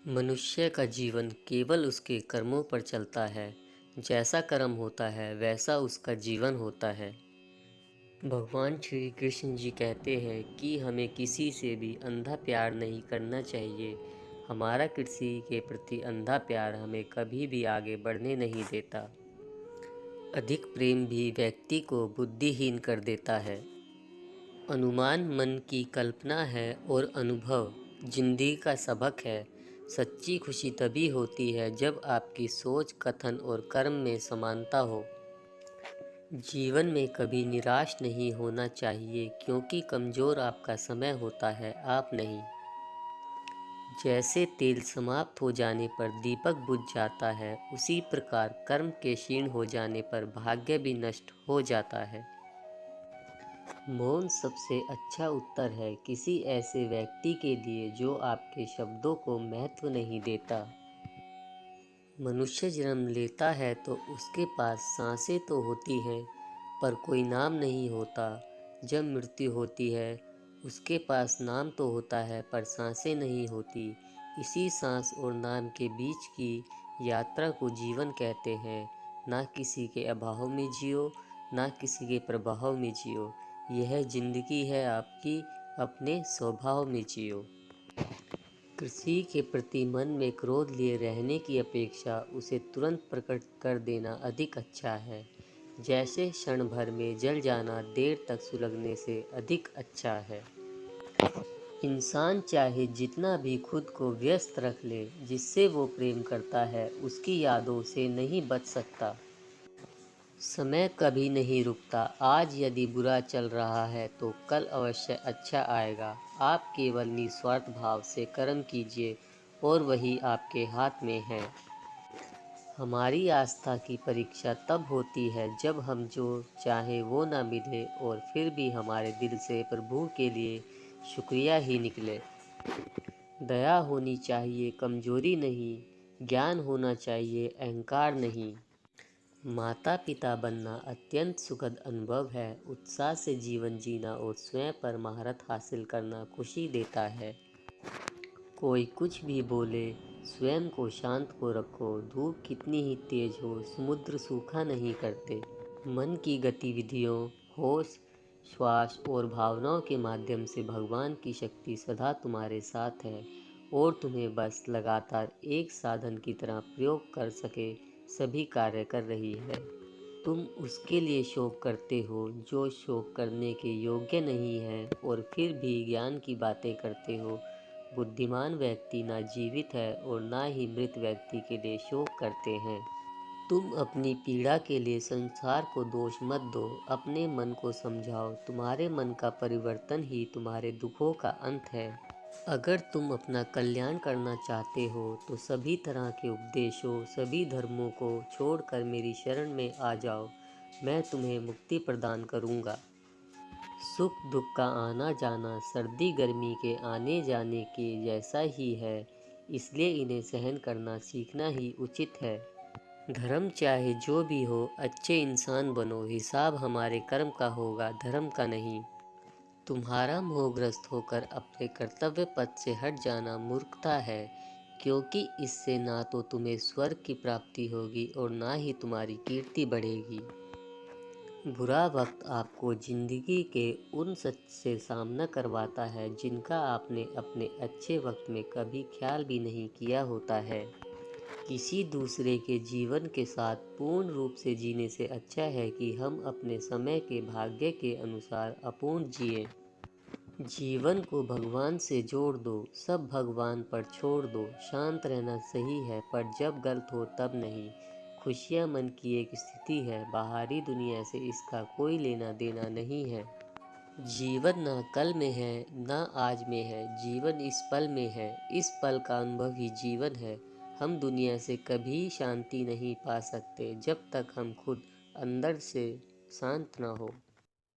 मनुष्य का जीवन केवल उसके कर्मों पर चलता है। जैसा कर्म होता है वैसा उसका जीवन होता है। भगवान श्री कृष्ण जी कहते हैं कि हमें किसी से भी अंधा प्यार नहीं करना चाहिए। हमारा किसी के प्रति अंधा प्यार हमें कभी भी आगे बढ़ने नहीं देता। अधिक प्रेम भी व्यक्ति को बुद्धिहीन कर देता है। अनुमान मन की कल्पना है और अनुभव जिंदगी का सबक है। सच्ची खुशी तभी होती है जब आपकी सोच, कथन और कर्म में समानता हो। जीवन में कभी निराश नहीं होना चाहिए, क्योंकि कमज़ोर आपका समय होता है, आप नहीं। जैसे तेल समाप्त हो जाने पर दीपक बुझ जाता है, उसी प्रकार कर्म के क्षीण हो जाने पर भाग्य भी नष्ट हो जाता है। मौन सबसे अच्छा उत्तर है किसी ऐसे व्यक्ति के लिए जो आपके शब्दों को महत्व नहीं देता। मनुष्य जन्म लेता है तो उसके पास सांसें तो होती हैं, पर कोई नाम नहीं होता। जब मृत्यु होती है उसके पास नाम तो होता है, पर सांसें नहीं होती। इसी सांस और नाम के बीच की यात्रा को जीवन कहते हैं। ना किसी के अभाव में जियो, ना किसी के प्रभाव में जियो। यह जिंदगी है आपकी, अपने स्वभाव में जियो। किसी के प्रति मन में क्रोध लिए रहने की अपेक्षा उसे तुरंत प्रकट कर देना अधिक अच्छा है। जैसे क्षण भर में जल जाना देर तक सुलगने से अधिक अच्छा है। इंसान चाहे जितना भी खुद को व्यस्त रख ले, जिससे वो प्रेम करता है उसकी यादों से नहीं बच सकता। समय कभी नहीं रुकता। आज यदि बुरा चल रहा है तो कल अवश्य अच्छा आएगा। आप केवल निस्वार्थ भाव से कर्म कीजिए और वही आपके हाथ में है। हमारी आस्था की परीक्षा तब होती है जब हम जो चाहे वो ना मिले और फिर भी हमारे दिल से प्रभु के लिए शुक्रिया ही निकले। दया होनी चाहिए, कमजोरी नहीं। ज्ञान होना चाहिए, अहंकार नहीं। माता पिता बनना अत्यंत सुखद अनुभव है। उत्साह से जीवन जीना और स्वयं पर महारत हासिल करना खुशी देता है। कोई कुछ भी बोले, स्वयं को शांत को रखो। धूप कितनी ही तेज हो, समुद्र सूखा नहीं करते। मन की गतिविधियों, होश, श्वास और भावनाओं के माध्यम से भगवान की शक्ति सदा तुम्हारे साथ है और तुम्हें बस लगातार एक साधन की तरह प्रयोग कर सके सभी कार्य कर रही है। तुम उसके लिए शोक करते हो जो शोक करने के योग्य नहीं है, और फिर भी ज्ञान की बातें करते हो। बुद्धिमान व्यक्ति ना जीवित है और ना ही मृत व्यक्ति के लिए शोक करते हैं। तुम अपनी पीड़ा के लिए संसार को दोष मत दो, अपने मन को समझाओ। तुम्हारे मन का परिवर्तन ही तुम्हारे दुखों का अंत है। अगर तुम अपना कल्याण करना चाहते हो तो सभी तरह के उपदेशों, सभी धर्मों को छोड़कर मेरी शरण में आ जाओ। मैं तुम्हें मुक्ति प्रदान करूँगा। सुख दुख का आना जाना सर्दी गर्मी के आने जाने के जैसा ही है, इसलिए इन्हें सहन करना सीखना ही उचित है। धर्म चाहे जो भी हो, अच्छे इंसान बनो। हिसाब हमारे कर्म का होगा, धर्म का नहीं। तुम्हारा मोहग्रस्त होकर अपने कर्तव्य पथ से हट जाना मूर्खता है, क्योंकि इससे ना तो तुम्हें स्वर्ग की प्राप्ति होगी और ना ही तुम्हारी कीर्ति बढ़ेगी। बुरा वक्त आपको जिंदगी के उन सच से सामना करवाता है जिनका आपने अपने अच्छे वक्त में कभी ख्याल भी नहीं किया होता है। किसी दूसरे के जीवन के साथ पूर्ण रूप से जीने से अच्छा है कि हम अपने समय के भाग्य के अनुसार अपूर्ण जिए। जीवन को भगवान से जोड़ दो, सब भगवान पर छोड़ दो। शांत रहना सही है, पर जब गलत हो तब नहीं। खुशियाँ मन की एक स्थिति है, बाहरी दुनिया से इसका कोई लेना देना नहीं है। जीवन ना कल में है ना आज में है, जीवन इस पल में है। इस पल का अनुभव ही जीवन है। हम दुनिया से कभी शांति नहीं पा सकते जब तक हम खुद अंदर से शांत ना हो।